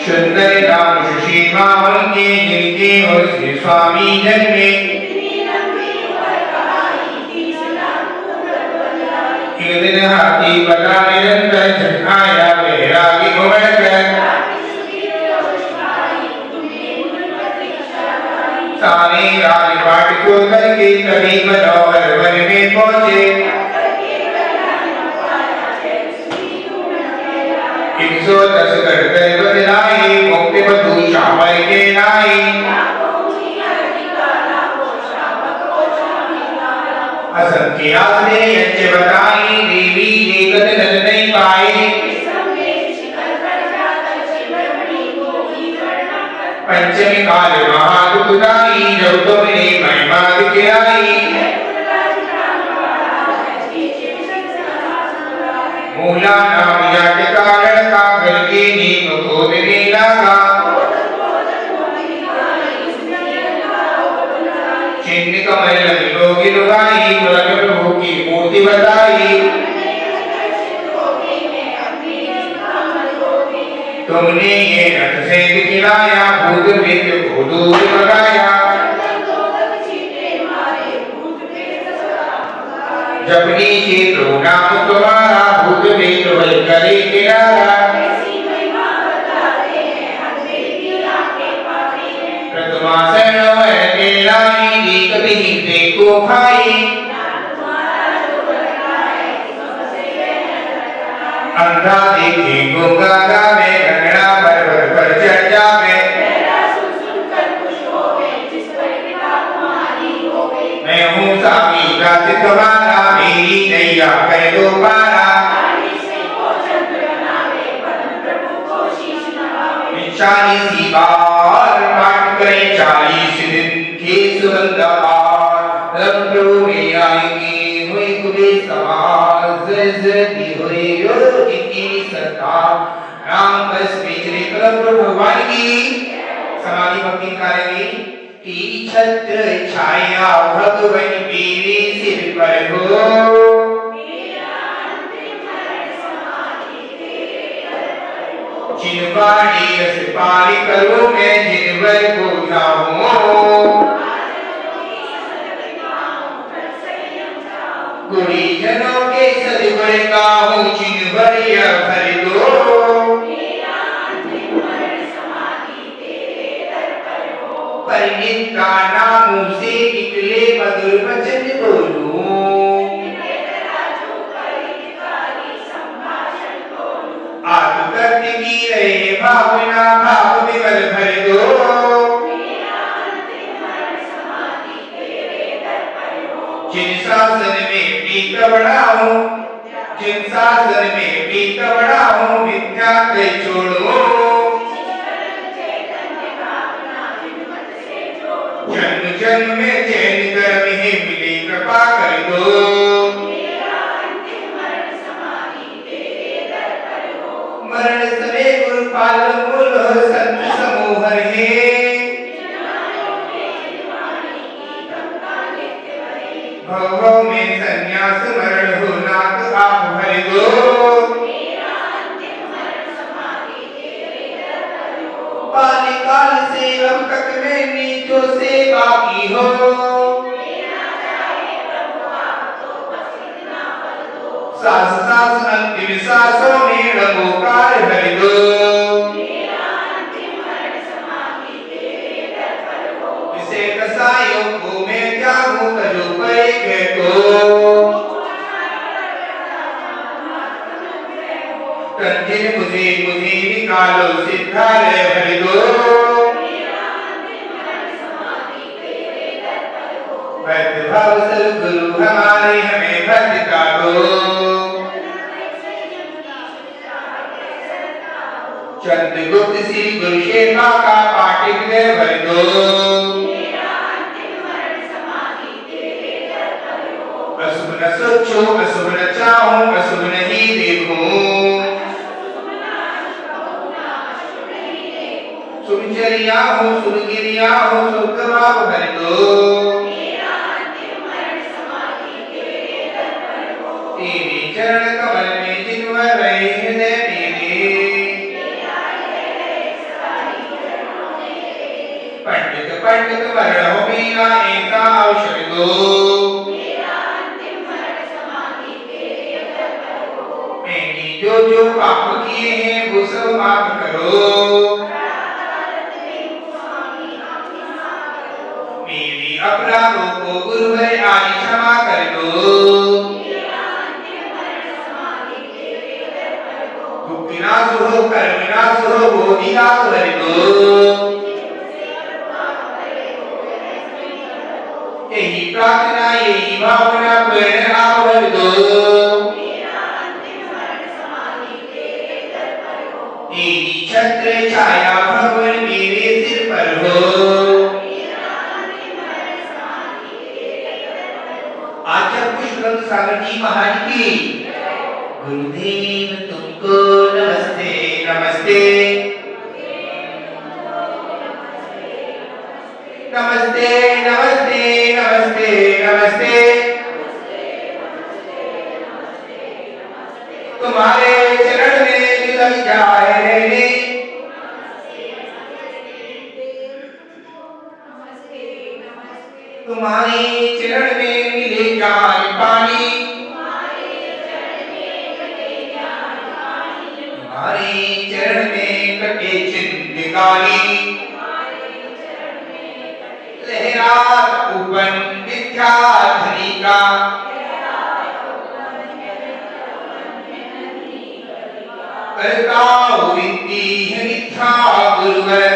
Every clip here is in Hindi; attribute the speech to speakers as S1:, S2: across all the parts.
S1: सुंदर नाम सुशीमावल के जिनके हुस्न स्वामी जन्मे एक दिन हाथी बना निरंतर छठाया बैरागी घुमड़ कर सारे राजपाट को करके तभी मनोहर वन में पहुंचे 110 गढ़ बदलाई मुक्ति बधु श्यामल के नाई असंख्य आसने यज्ञ बताई देवी देखत नद नहीं पाई पंचमी काल महादुखदाई जब तुमने महिमा दिखलाई मूला नाम यज्ञ कारण का गल के नीम खोदने लगा चिन्ह कमल लोगी लुगाई प्रभु की मूर्ति बताई तुमने ये रथ से दिखलाया भूत प्रेत को दूर भगाया जपनी के प्रभु नाम तुम्हारा भूत प्रेत भय करे किनारा प्रथमा शरण के लाई देखते ही देखो भाई अंधा देखे गंगा गावे गंगड़ा पर्वत पर चढ़ जावे मैं हूँ स्वामी दास तुम्हारा मेरी नैया कर दो पारा चालीस बार पाठ करें 40 दिन के सुगंध पार रब प्रभु में आएंगे हुई कुबे सवार जल्दी हुई योग की सरकार राम बस बेचरे कलम प्रभु भगवान की समाधि भक्ति करेंगे की छत्र छाया भगवान मेरे सिर पर हो जिनवाड़ी रस पारी करो मैं जिनवर को जाऊं गुरीजनों के सदगुण गाऊं जिनवर यह भर दो परिणिता नामों से निकले मधुर वचन बोलूं आत्मकर्त की रहे भावना भाव विमल भर दो जिन शासन में प्रीत बढ़ाऊं जिन शासन में प्रीत बढ़ाऊं विद्या के छोड़ो जन्म जन्म में चैन कर मिले कृपा कर दो मरण समय गुरुपाल मूल संत समूहर है भव में संन्यास मरण हो नाथ आप भर दो बाल्यकाल से अब तक में नीचों से बाकी हो सास सास अंतिम सांसों में रंगोकार भर दो इसे कसायों को मैं त्यागूं तजो परे कहतो तंजिन मुझे मुझे निकालो सिद्धालय भर दो भक्त भाव सद्गुरु हमारे हमें भक्त का दो चंद्रगुप्त श्री गुरु शेखा का पाठिक भर दो अशुभ न सोचो अशुभ न चाहूं अशुभ नहीं देखूं सुनचरिया हूँ सुनगिरिया हूँ सुखभाव भर दो तेरे चरण कमल में जिनवर रहे हृदय मेरे पंडित मरणों मेरा ऐसा अवसर दो, मैंने जो जो पाप किए हैं वो सब माफ करो, मेरे अपराधों को गुरुवर आज क्षमा कर दो, दुख विनाश हो कर्म विनाश हो वो विनाश कर दो, यही प्रार्थना यही भावना पूर्ण आवर दो, तेरी छत्र छाया भगवान मेरे सिर पर हो, आचार्य पुष्पगंध सागर जी महाराज की गुरुदेव तुमको नमस्ते नमस्ते नमस्ते नमस्ते नमस्ते नमस्ते, तुम्हारे चरण में लग जाए रहने, तुम्हारे चरण में मिले जाए पानी, तुम्हारे चरण में कटे जिंदगानी, लहरात उपवन विद्याधरी का, करता हूँ विनती है मिथ्या गुरुवर,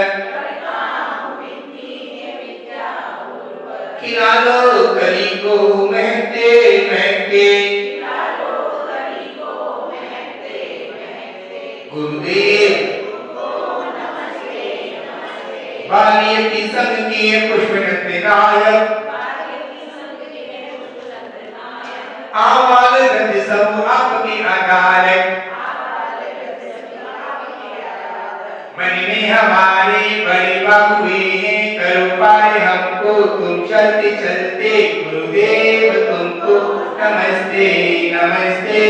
S1: खिला लो कली को महकते महकते, गुरुदेव बालियति संग किए पुष्पगंध नायक, आवाल गति सब आपके आधारक, मन में हमारे बड़े बाबू हैं करो पाए हमको तुम चलते चलते, गुरुदेव तुमको नमस्ते नमस्ते,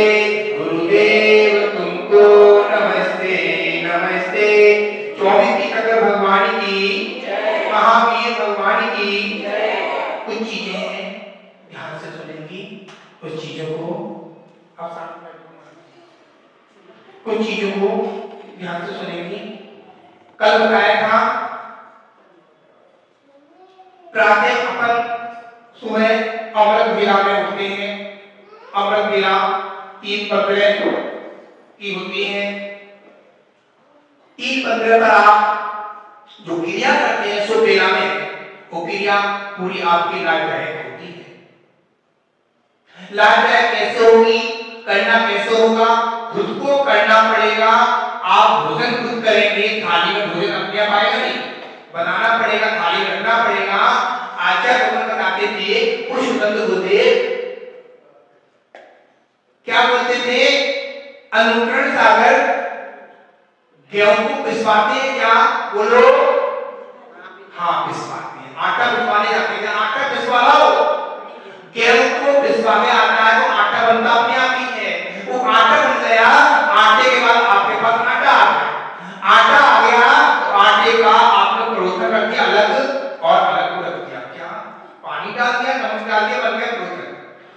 S1: गुरुदेव तुमको नमस्ते नमस्ते। 24 तीर्थंकर भगवान की महावीर भगवान की कुछ चीजें हैं ध्यान से सुनेंगी, कुछ चीजों को आप सामने कुछ चीजों को ध्यान से सुनेंगी। कल बताया था प्रातः अपन सुबह अमृत वेला में उठते हैं, अमृत वेला 3:15 की होती है। 3:15 पर आप जो क्रिया करते हैं सो वेला में वो क्रिया पूरी आपकी लाभदायक होती है। लाभदायक कैसे होगी, करना कैसे होगा, खुद को करना पड़ेगा। आप भोजन खुद करेंगे, थाली में भोजन अपने आप आएगा नहीं, बनाना पड़ेगा, थाली रखना पड़ेगा। आचार्य भगवान बताते थे पुष्पगंध गुरुदेव क्या बोलते थे, अनुकरण सागर गेहूं को पिसवाते हैं क्या, बोलो हाँ पिसवाते हैं। आटा पिसवाने जाते हैं, आटा पिसवा लाओ, गेहूं को पिसवाने आता है तो आटा बनता अपने आप ही है। वो आटा बन गया, आटे के बाद आपके पास आटा आ गया, आटा आ गया तो आटे का आपने परोठा रख दिया अलग और अलग को रख दिया, क्या पानी डाल दिया, नमक डाल दिया, बन गया परोठा।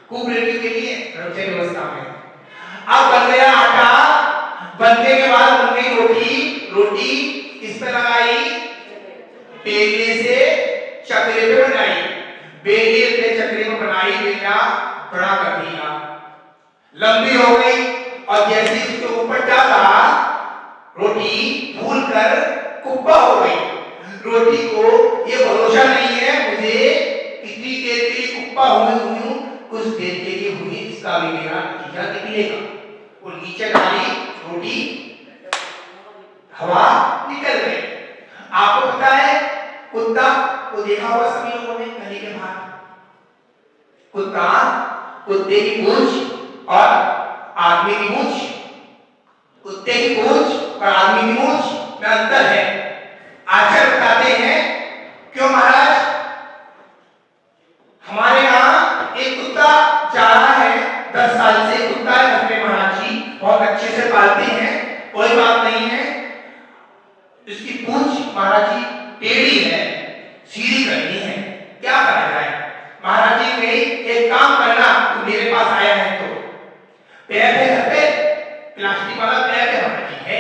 S1: खूब रेडी के लिए रक्षा व्यवस्था में अब बन गया आटा, बनने के बाद बन गई रोटी, रोटी इस पे लगाई, बेलने से चकले पे बनाई, बेलने पे चकले पे बनाई, बेला बड़ा कर दिया, लंबी हो गई और जैसे इसके ऊपर डाला रोटी फूल कर कुब्बा हो गई। रोटी को ये भरोसा नहीं है मुझे कितनी देर के लिए कुब्बा हुई, कुछ देर के लिए हुई, इसका भी मेरा नतीजा निकलेगा। वो नीचे डाली रोटी, हवा निकल गई। आपको पता है कुत्ता को देखा होगा सभी लोगों ने गली के बाहर, कुत्ता कुत्ते की पूंछ और आदमी की मूंछ, कुत्ते की पूंछ और आदमी की मूंछ में अंतर है। आचार्य बताते हैं क्यों महाराज, हमारे यहाँ एक कुत्ता जा रहा है, 10 साल से कुत्ता है घर में, महाराज जी बहुत अच्छे से पालते हैं, कोई बात नहीं है। इसकी पूंछ महाराज जी टेढ़ी है, सीधी एक काम करना, तू मेरे पास आया है तो पैर पे घर पे प्लास्टिक वाला पैर पे रखी है,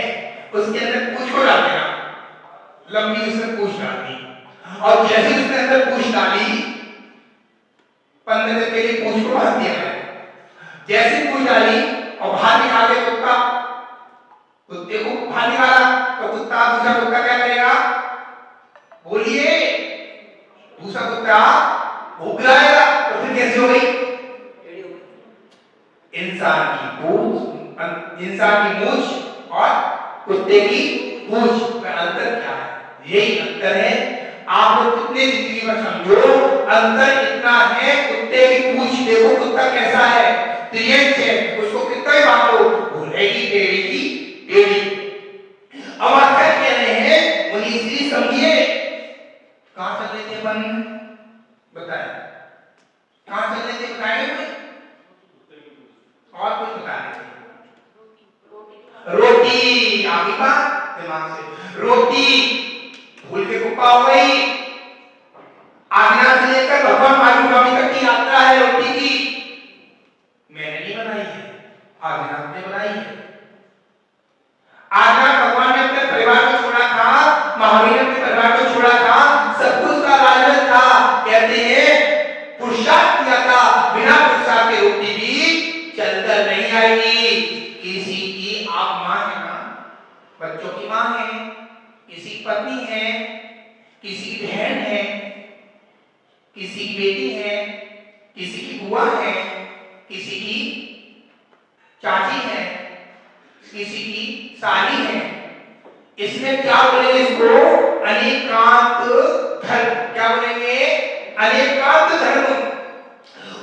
S1: उसके अंदर पूंछ को डाल देना, लंबी उसने पूंछ डाल दी, और जैसे उसने अंदर पूंछ डाली 15 दिन के लिए पूंछ को बांध दिया है, जैसे पूंछ डाली और बाहर निकाल दे कुत्ता, कुत्ते को बाहर निकाला तो कुत्ता दूसरा कुत्ता क्या करेगा? बोलिए, दूसरा कुत्ता भूख लगाएगा, तो फिर कैसे हो गई? इंसान की मूंछ और कुत्ते की पूंछ में अंतर क्या है? यही अंतर है। आप लोग कितने जिंदगी में समझो, अंतर इतना है, कुत्ते की पूंछ देखो कुत्ता कैसा है, त्रियंच है, उसको कितना ही बांटो वो रहेगी टेढ़ी की टेढ़ी। अब आप क्या कह रहे हैं? मुनि श्री समझिए, कहां चल रहे थे अपन? बताएं कहां चल रहे थे? बताएंगे और कुछ बता रहे थे? रोटी आगे बात दिमाग से, रोटी भूल के कुप्पा हो गई। आगना से लेकर भगवान माधुरी तक की यात्रा है रोटी की, मैंने नहीं बनाई है, आगना ने बनाई है। आगना भगवान ने अपने परिवार को छोड़ा था, महावीर ने अपने परिवार को छोड़ा था, सब कुछ का राजन था। कहते हैं पुरुषार्थ किया था, बिना पुरुषार्थ के रोटी भी चलकर नहीं आएगी। किसी की आप मां है ना, बच्चों की मां है, किसी की पत्नी है, किसी की बहन है, किसी की बेटी है, किसी की बुआ है, किसी की चाची है, किसी की साली है। इसमें क्या बोलेंगे? इसको अनेकांत धर्म। क्या बोलेंगे? अनेकांत धर्म।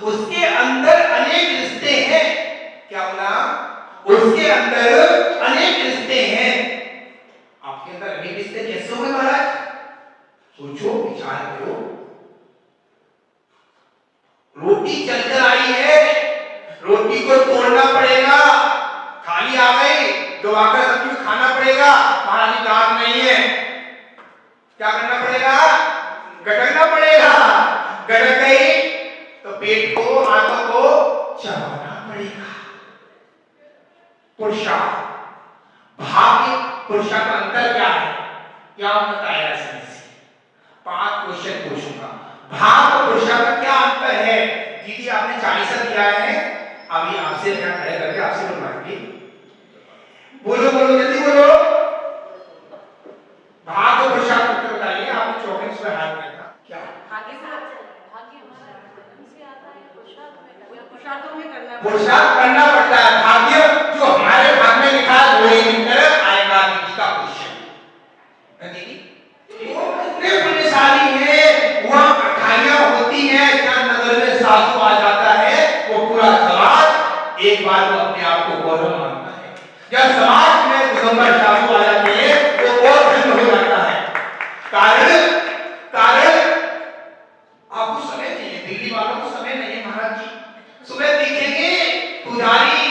S1: उसके अंदर अनेक रिश्ते हैं। क्या बोला? उसके अंदर अनेक रिश्ते हैं। आपके अंदर अनेक रिश्ते कैसे होंगे महाराज? सोचो, विचार करो। रोटी चलकर आई है, रोटी को तोड़ना पड़ेगा, खाली आ गई तो आकर सबको खाना पड़ेगा। महाराज दांत नहीं है, क्या करना पड़ेगा? गटकना पड़ेगा। गटक गई तो पेट को, आंतों को चबाना पड़ेगा। पुरुषार्थ भाग्य पुरुषार्थ का अंतर क्या है? क्या बताया? 5 क्वेश्चन पूछूंगा। भाग और पुरुषार्थ का क्या अंतर है? दीदी आपने 40 दिया है, अभी आपसे क्या खड़े करके आपसे बनवाएंगे। बोलो बोलो जल्दी बोलो। भाग और पुरुषार्थ को बताइए। आपने चौकस में हाथ किया था क्या? भाग्य हमारा हमसे आता है, पुरुषार्थ करना पड़ता है। भाग्य जो हमारे भाग में लिखा है वही मिलकर आएगा। दीदी का क्वेश्चन, दीदी कितने पुण्यशाली है, वहां अठाइयां होती है, जहां नगर में सासू आ जाता है वो पूरा समाज एक बार वो अपने आप को गौरव मानता है। जब समाज में दिगंबर सासू आ जाती है वो और धन्य हो जाता है। कारण आपको समय चाहिए, दिल्ली वालों को समय नहीं है महाराज जी। सुबह दिखेंगे पुजारी,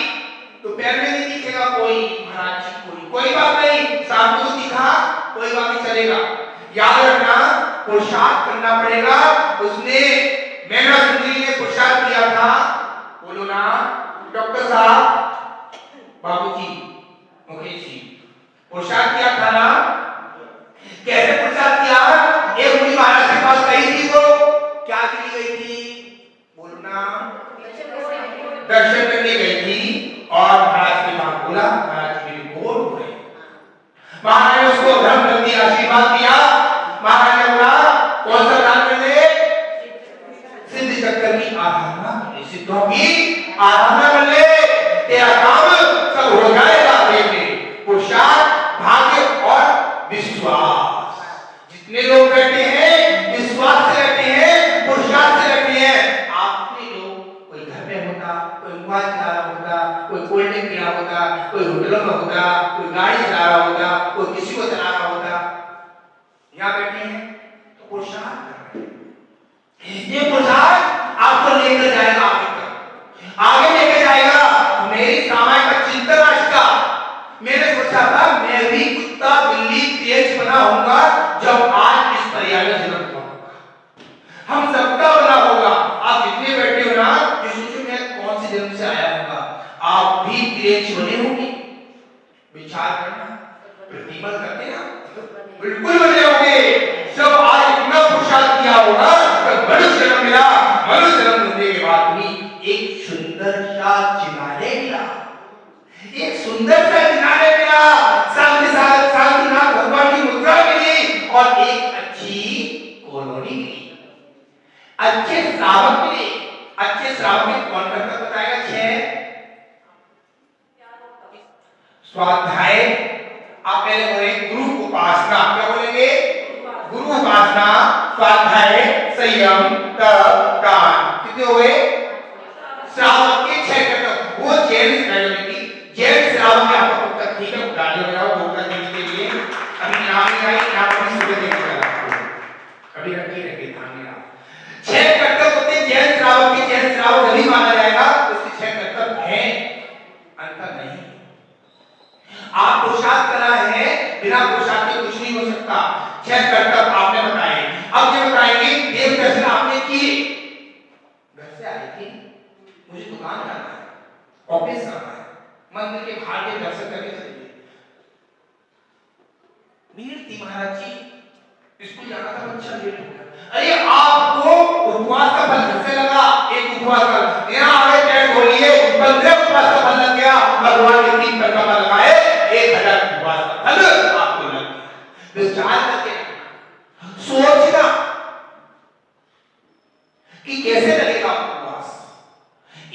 S1: दोपहर में नहीं दिखेगा कोई महाराज जी, कोई बात नहीं, शाम को दिखा कोई बात नहीं, चलेगा। याद रखना, पुरुषार्थ करना पड़ेगा। उसने मैना सुंदरी ने पुरुषार्थ किया था, बोलो ना डॉक्टर साहब, बाबूजी, मुकेश जी, पुरुषार्थ किया था ना? कैसे पुरुषार्थ किया? एक मुनि महाराज के पास गई थी, तो क्या के लिए गई थी? बोलो ना, दर्शन करने गई थी। और महाराज के पास बोला, महाराज की रिपोर्ट हो रही। महाराज ने उसको धर्म ग्रंथि आशीर्वाद दिया। महाराज ने बोला कौन सा दान कर ले? सिद्ध चक्कर की आराधना, सिद्धों की आराधना कर ले, तेरा काम सब हो जाएगा। बेटे पुरुषार्थ, भाग्य और विश्वास। जितने लोग बैठे हैं विश्वास से रहते हैं, पुरुषार्थ से रहते हैं। आपके लोग कोई घर में होता, कोई मोबाइल चला रहा होता, कोई कोल्ड ड्रिंक पी रहा होता, कोई होटलों में होता, कोई गाड़ी चला रहा होता, कोई किसी को चला रहा होता, यहाँ बैठे हैं तो पुरुषार्थ कर रहे हैं। ये पुरुषार्थ आपको लेकर जाएगा आगे तक, आगे लेकर जाएगा। मेरी सामान्य का चिंतन आज का, मैंने सोचा था मैं भी कुत्ता बिल्ली तेज बना होऊंगा जब आज इस पर्याय में जन्म पाऊंगा। हम सबका बना होगा। आप जितने बैठे हो ना निमन करते ना बिल्कुल बने होंगे। जब आज इतना पुरुषार्थ किया होगा तब मनुष्य जन्म मिला, मनुष्य जन्म मिलने के बाद भी एक सुंदर सा चिनारे मिला, एक सुंदर सा चिनारे मिला, साथ ही साथ भगवान की मुद्रा मिली और एक अच्छी कॉलोनी मिली, अच्छे श्रावक मिले। अच्छे श्रावक में कौन करता बताएगा? 6 स्वाध्याय। आप पहले बोले गुरु उपासना, क्या बोलेंगे? गुरु उपासना, स्वाध्याय, संयम, तप, दान। कितने हुए? श्रावक के 6 कर्तव्य। वो जैन श्रावक में आपको पुस्तक ठीक है, गाड़ी हो जाओ बोलना देने के लिए। अभी नाम नहीं आई, नाम अपनी सुबह देखेगा आपको, कभी रखी रखे ध्यान में आप। 6 कर्तव्य होते हैं जैन श्रावक के। जैन श्रावक नहीं माना जाएगा, उसके 6 कर्तव्य हैं, अंतर नहीं। आप पुरुषार्थ कर रहे हैं, बिना पुरुषार्थ के कुछ नहीं हो सकता। 6 कर्तव्य आपने बताए। अब ये बताएंगे देव दर्शन आपने किए, घर से आई थी, मुझे दुकान जाना है, ऑफिस जाना है, मंदिर के बाहर के दर्शन करके चलिए। भीड़ थी महाराज जी, स्कूल जाना था, बच्चा लेट हो गया। अरे आपको उपवास का फल घर से लगा, एक उपवास का यहाँ आगे टैग बोलिए 15 उपवास का फल लग गया। भगवान के 3 फल का फल लगाए, 1000 उपवास का फल आपको लग गया। विचार करके सोचना कि कैसे लगेगा उपवास।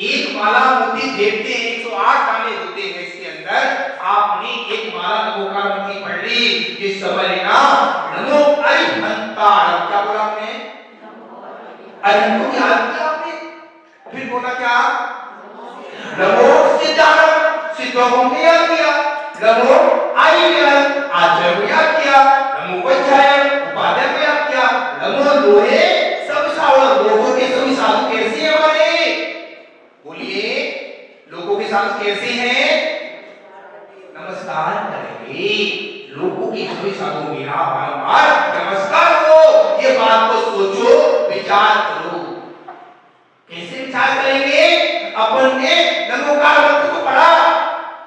S1: एक माला मोती देखते हैं, 108 दाने होते हैं इसके अंदर। आपने एक माला नमोकार मोती पढ़ ली, इस समय लेना नमो अरिहंताय। क्या बोला आपने? अरिहंत को याद किया आपने, फिर बोला क्या? नमो सिद्धार्थ, सिद्धों को याद किया। नमो आर्यन, आचार्य को याद किया। नमो वज्रायण, उपाध्याय को याद किया। नमो लोहे, सब लोगों के सभी साधु कैसे हैं हमारे? बोलिए, लोगों के साधु कैसे हैं? नमस्कार करेंगे। लोगों के सभी साधु मेरा बार-बार नमस्कार हो। ये बात को सोचो, विचार करो। कैसे विचार करेंगे? अपन ने नमोकार मंत्र को पढ़ा,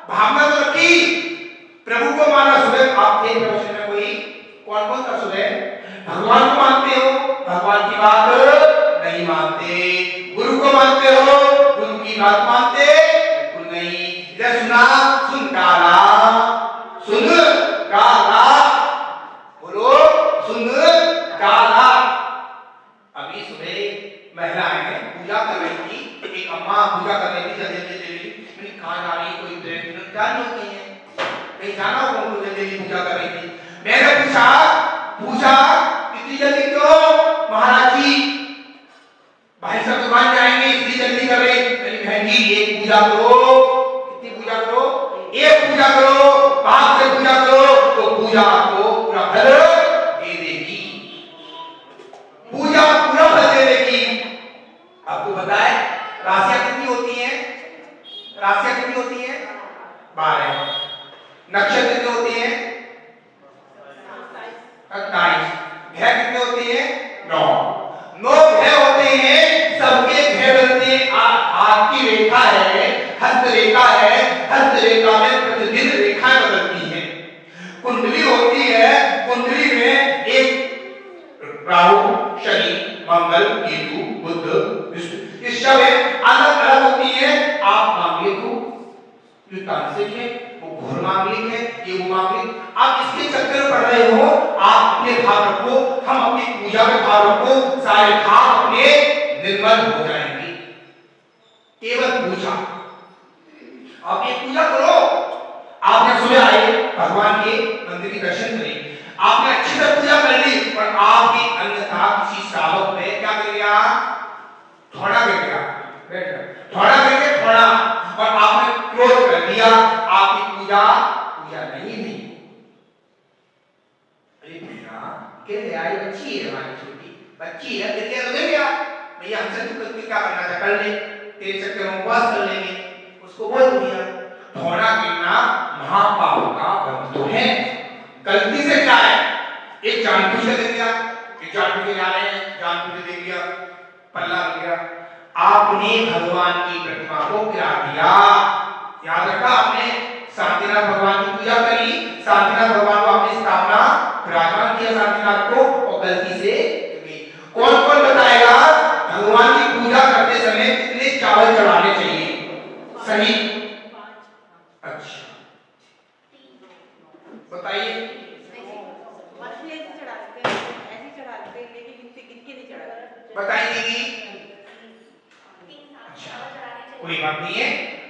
S1: भावना तो रखी, प्रभु को माना। सुबह आप थे प्रवचन में कोई कौन था सुबह? भगवान को मानते हो, भगवान की बात नहीं मानते। गुरु को मानते हो, गुरु की बात मानते बिल्कुल नहीं। इधर सुना, सुन काला, सुन काला, बोलो सुन काला। अभी सुबह महिलाएं पूजा कर रही थी, एक अम्मा पूजा कर रही थी, जल्दी मैंने कहा जा रही कोई जान होती है, कहीं जाना हो उनको, जल्दी पूजा कर रही थी। मैंने पूछा पूजा इतनी जल्दी क्यों महाराज जी? भाई साहब दुकान जाएंगे इतनी जल्दी कर रहे? मेरी बहन जी एक पूजा करो। कितनी पूजा करो? एक पूजा करो, पाप से पूजा करो तो पूजा आपको पूरा फल दे देगी, पूजा पूरा फल दे देगी। आपको पता है राशियां कितनी होती हैं? राशियां कितनी होती हैं? 12। नक्षत्र कितने होते हैं? 27। ग्रह कितने होते हैं? 9 ग्रह होते हैं। सबके ग्रह बनते हैं। हाथ की रेखा है, हस्त रेखा है, हस्त रेखा में प्रतिदिन रेखाएं बदलती हैं। कुंडली होती है, कुंडली में एक राहु, शनि, मंगल, केतु, बुध, विष्णु, इस सब अलग अलग होती है। आप मांगलिक हो, जो तांत्रिक है, वो घोर मांगलिक है, ये वो मांगलिक। आप इसके चक्कर में पड़ रहे हो, आप अपने भाव रखो, हम अपनी पूजा में भाव रखो, सारे भाव अपने निर्मल हो जाएंगे। केवल पूजा, आप ये पूजा करो। आपने सुबह आए, भगवान के मंदिर के दर्शन करे, आपने अच्छी तरह पूजा कर ली, पर आपकी अन्यथा किसी श्रावक ने क्या कर दिया? थोड़ा कर दिया, थोड़ा करके थोड़ा, और आपने क्रोध कर दिया। आपकी पूजा नहीं थी। अरे भैया कैसे आई? बच्ची है हमारी, छोटी बच्ची है, गिर गया भैया, हमसे तू करके क्या करना था कर ले, तेरे चक्कर में उपवास कर लेंगे। उसको बोल दिया। थोड़ा गिरना महापाप का बंध तो है। गलती से क्या है? एक जानबूझ के दे दिया, एक जानबूझ के जा रहे हैं, जानबूझ के दे दिया, पल्ला लग गया। आपने भगवान की प्रतिमा को गिरा दिया। याद रखा आपने? शांतिनाथ भगवान की पूजा करी, शांतिनाथ भगवान को बताइए दीदी। अच्छा कोई बात नहीं है।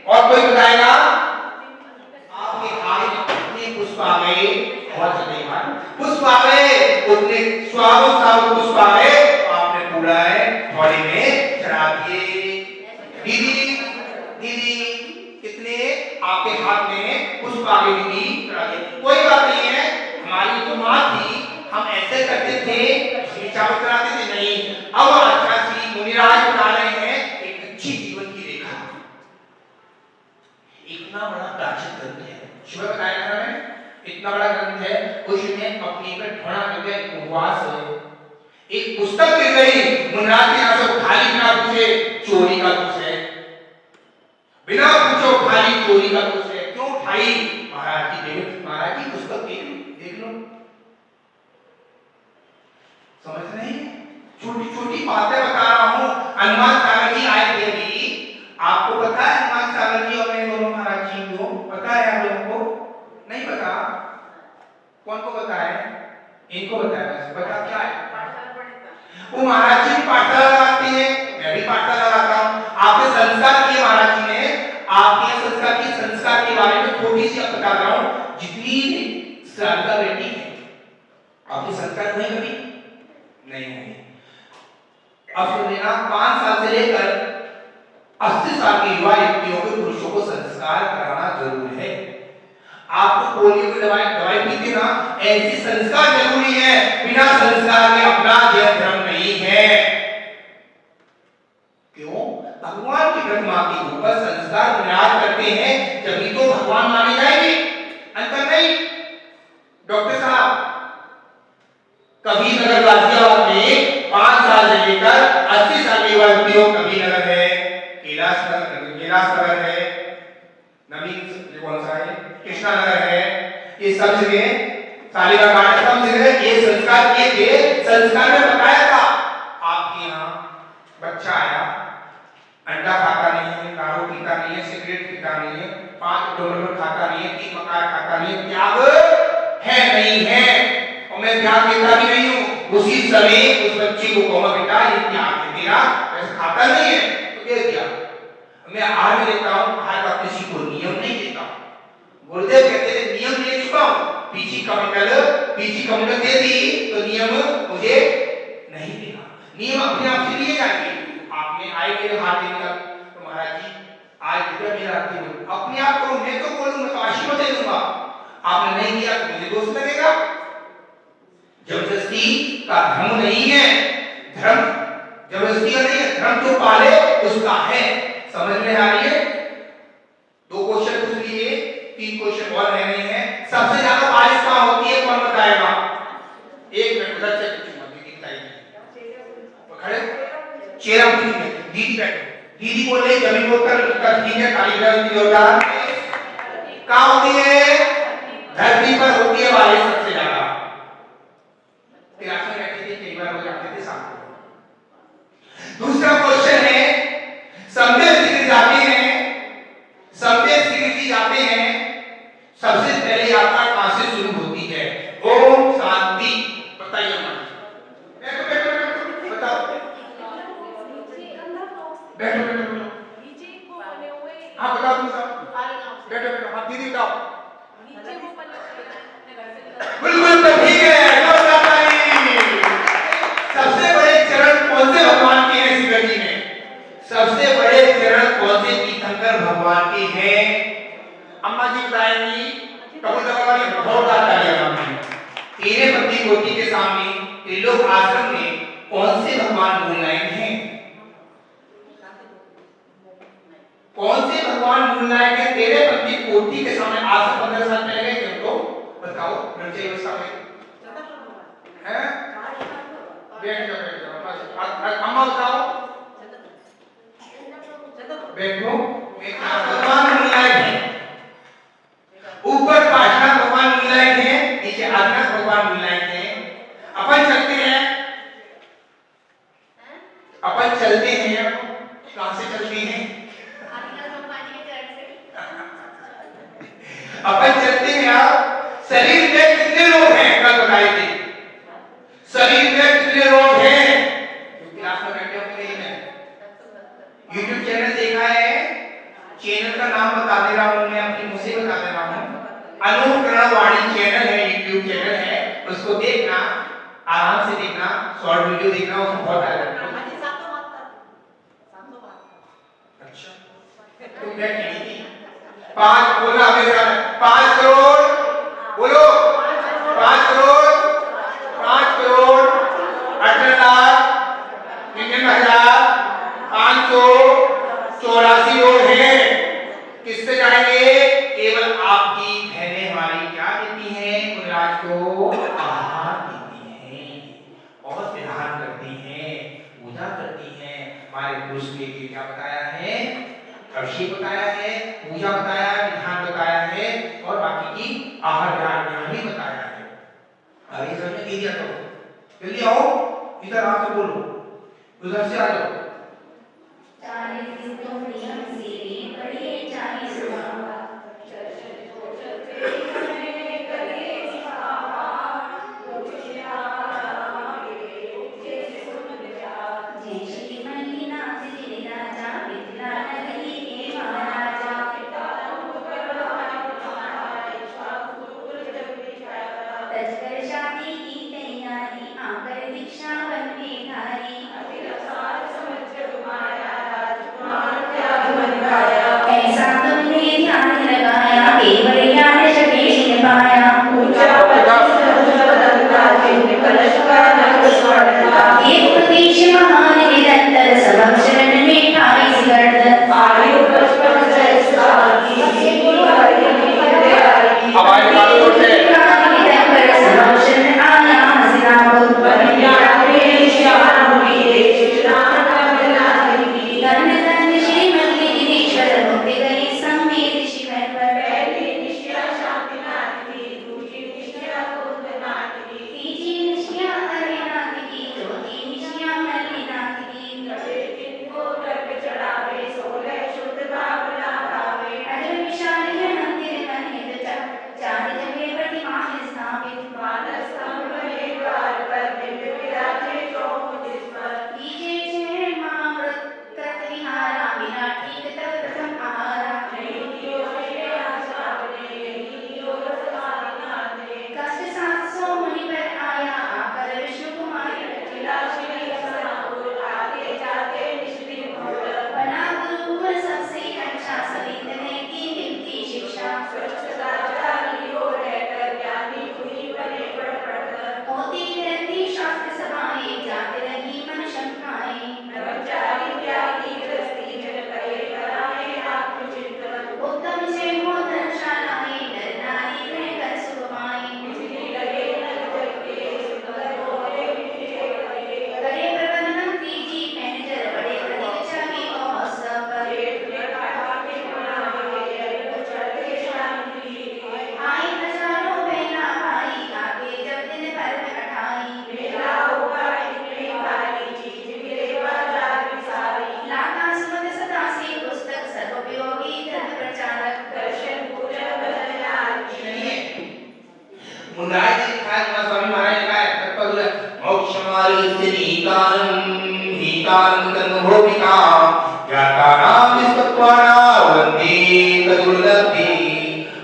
S1: और कोई बताएगा? आपके आगे कितने पुष्प आ गए? बहुत जल्दी पुष्प आ गए, उतने स्वागत पुष्प आ गए, आपने पूरा है थोड़ी में चढ़ा दिए। दीदी दीदी कितने आपके हाथ में पुष्प आ गए दीदी? चढ़ा दिए। कोई बात नहीं है, हमारी जो माँ थी हम ऐसे करते थे, चावल चढ़ाते थे नहीं। अब आचार्य श्री मुनिराज बता रहे हैं एक अच्छी जीवन की रेखा। इतना बड़ा प्राचीन ग्रंथ है, सुबह बताया था मैंने, इतना बड़ा ग्रंथ है, उसमें अपनी पर ठोड़ा करके उपवास है। एक पुस्तक गिर गई, मुनिराज के यहाँ से खाली बिना पूछे चोरी का कुछ है, बिना पूछो खाली चोरी का कुछ है। क्यों उठाई? महाराज की देखो, महाराज की पुस्तक देख लो। समझ नहीं? छोटी छोटी बातें बता रहा हूँ। हनुमान सागर जी आए थे भी, आपको पता है हनुमान सागर जी और मैं दोनों महाराज जी को पता है? आप लोगों को नहीं पता? कौन को पता है? इनको पता है। पता क्या है? वो महाराज जी पाठशाला लगाते हैं, मैं भी पाठशाला लगाता हूँ। आपने संस्कार किए महाराज जी ने, आपके संस्कार के बारे में थोड़ी सी बता रहा हूँ। जितनी श्रद्धा बेटी है, आपके संस्कार हुए कभी? नहीं हुए। अब सुन लेना, 5 साल से लेकर 80 साल के युवा युवतियों को, पुरुषों को संस्कार कराना जरूरी है। आपको पोलियो की दवाई पीते ना, ऐसे संस्कार जरूरी है। बिना संस्कार के अपना यह धर्म नहीं है। क्यों? भगवान की प्रतिमा के ऊपर संस्कार विराज करते हैं, तभी तो भगवान माने जाएंगे। अंतर नहीं। डॉक्टर साहब, कभी नगर गाजियाबाद में 5 साल से लेकर 80 साल के युवतियों, कभी नगर है, कैलाश नगर है, नवीन कौन सा है, कृष्णा नगर है, ये सब जगह, शालीमार घाट, सब जगह ये संस्कार किए थे। संस्कार में बताया था आपके यहाँ बच्चा आया, अंडा खाता नहीं है, दारू पीता नहीं है, सिगरेट पीता नहीं है, 5 डॉलर खाता नहीं है, 3 मकान खाता नहीं है, त्याग है नहीं है, और मैं त्याग देता भी नहीं हूँ। उसी समय उस बच्चे को कहूँगा बेटा ये त्याग है तेरा, वैसे खाता नहीं है तो दे दिया। मैं आहार में देता हूँ, आहार का किसी को नियम नहीं देता हूँ। गुरुदेव कहते थे नियम ले चुका हूँ, पीछी कमंडल दे दी तो नियम मुझे नहीं देना। नियम अपने आप से लिए जाएंगे। आपने आए मेरे हाथ देकर तो महाराज जी आज पूरा मेरा आते हो, अपने आप को मैं तो बोलूंगा तो आशीर्वाद दे दूंगा, आपने नहीं दिया तो मुझे दोष लगेगा। जबरदस्ती का धर्म नहीं है, धर्म जबरदस्ती का नहीं है, धर्म जो पाले उसका है। समझ में आ रही है? 2 क्वेश्चन पूछ लिए, 3 क्वेश्चन और रह रहे हैं। सबसे ज्यादा बारिश कहाँ होती है, कौन बताएगा? 1 मिनट उधर से पूछूंगा, दीदी बताइए। खड़े चेहरा पूछिए, दीदी बैठो। दीदी बोले जमीन बोलकर ठीक है, काली धरती जोरदार कहाँ होती है? धरती पर होती है बारिश सबसे ज्यादा। क्लास में बैठे थे, कई बार हो जाते थे साथ में। दूसरा क्वेश्चन है, संदेश जाते हैं, सबसे पहले यात्रा कहां से शुरू होती है? ओम शांति। बताइए बैठो बताओ, बैठो हाँ बताओ तुम सब, बैठो हाँ दीदी बताओ। बिल्कुल तो ठीक है। सबसे बड़े चरण कौन से भगवान के हैं जिंदगी में? सबसे बड़े चरण कौन से तीर्थंकर भगवान के हैं? अम्मा जी बताएंगी, तेरे पति कोटि के सामने त्रिलोक आश्रम में कौन से भगवान मूलनायक हैं? कौन से भगवान मूलनायक हैं तेरे पति कोटि के सामने? आश्रम 15 साल पहले गए थे, तो बताओ नृत्य व्यवस्था में है? बैठ जाओ अम्मा बताओ, बैठो। भगवान मूलनायक है, ऊपर पाठनाथ भगवान मूलनायक है, नीचे आदिनाथ भगवान मूलनायक है। अपन चलते हैं, कहां से चलते हैं? अपन चलते हैं। आप शरीर में कितने रोग हैं? कल बताए थे शरीर में कितने रोग हैं? क्लास में देखना, आराम से देखना, शॉर्ट वीडियो देखना, उसमें बहुत आ जाएगा। अच्छा तुम क्या कही थी? 5 बोला मेरे साथ 5 करोड़ बोलो 5 करोड़ 18,51,584 लोग हैं। किससे जाएंगे? केवल आपकी बहनें हमारी क्या देती हैं? मुनिराज को आहार देती हैं और विधान करती हैं, पूजा करती हैं। हमारे पुरुष के लिए क्या बताया है? अभिषेक बताया है, पूजा बताया है, विधान बताया है और बाकी की आहार विहार भी बताया है। अरे समझ में दिया तो जल्दी आओ, इधर आके बोलो, उधर से आ जाओ।
S2: 40 तो नियम से बड़े 40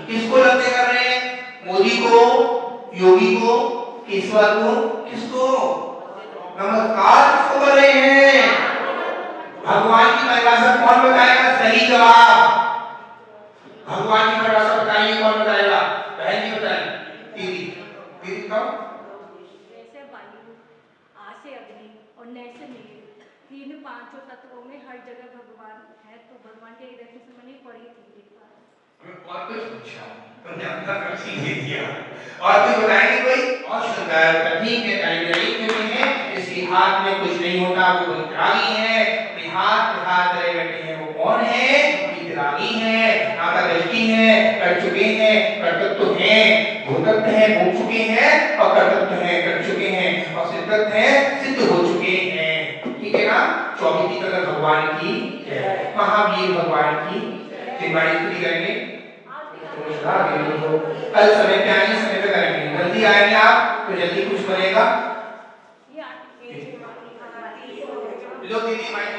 S1: किसको लगते कर रहे हैं? मोदी को, योगी को, केसवाल को, किसको नमस्कार किसको कर रहे हैं? भगवान की परिभाषा कौन बताएगा? सही जवाब भगवान की परिभाषा बताइए, कौन बताएगा? बहन जी बताइए। दीदी दीदी कब?
S3: जैसे वायु, आसे अग्नि और नैसे नील, तीन पांचों तत्वों में हर जगह भगवान है। तो भगवान के हृदय से मैंने पढ़ी थी एक बार।
S1: और कुछ पूछा तुमने अपना प्रश्न दे दिया और कुछ बताएंगे कोई? और सुंदर ठीक है, टाइप में है, इसके हाथ में कुछ नहीं होता, वो वितरागी है। हाथ धरे बैठे हैं, वो कौन है? वितरागी है। आपका दृष्टि है, कर चुके हैं, कर्तृत्व है, भूतत्व है, भोग चुके हैं, और कर्तृत्व है, कर चुके हैं, और सिद्धत्व है, सिद्ध हो चुके हैं। ठीक है ना? 24 कलर भगवान की जय, महावीर भगवान की जिम्मेदारी पूरी करेंगे। कल समय पे आएंगे, समय पे करेंगे। जल्दी आएंगे आप तो जल्दी कुछ बनेगा। लो दीदी माइक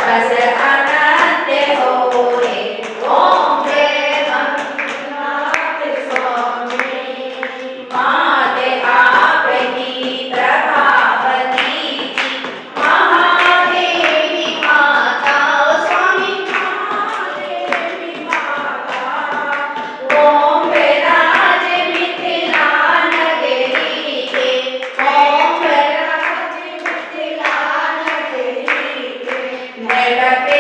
S2: बस अनंत होए ओम नाथ स्वामी माते आपकी प्रभावती महादेवी माता स्वामी महादेवी माता ओम राज मिथिला नगरी के ओम राज मिथिला नगरी के